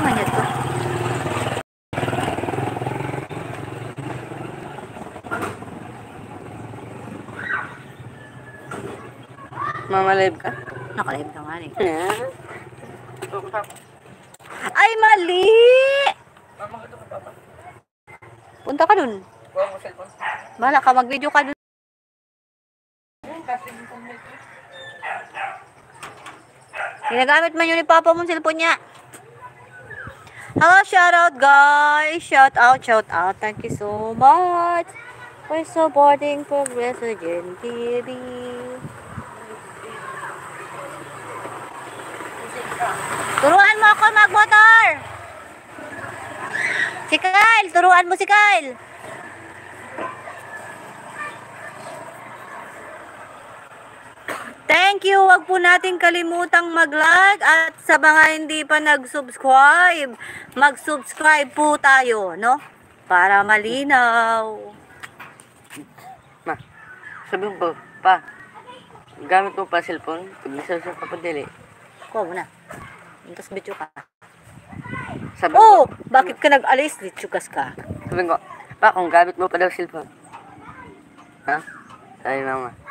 Manyan to. Mama-live ka? Naka-live ka nga eh. Yeah. Ay, mali! Punta ka dun. Bahala ka, mag-video ka dun. Ginagamit man yun ni Papa mong cellphone niya. Hello, shout out guys. Shout out. Thank you so much for supporting Progressogen TV. Turuan mo ako mag-motor. Si Kyle, turuan mo si Kyle. Thank you. Wag po nating kalimutang mag-like at sa mga hindi pa nag-subscribe, mag-subscribe po tayo, no? Para malinaw. Ma, sabi mo pa, gamit mo pa cellphone, pag-isa sa kapadili. Kuha mo na. Tapos bityo ka. Sabi Oh, ko, bakit ka nag-alis? Litsugas ka. sabi ko, pa, kung gamit mo pa daw cellphone. Ha? Sabi mama.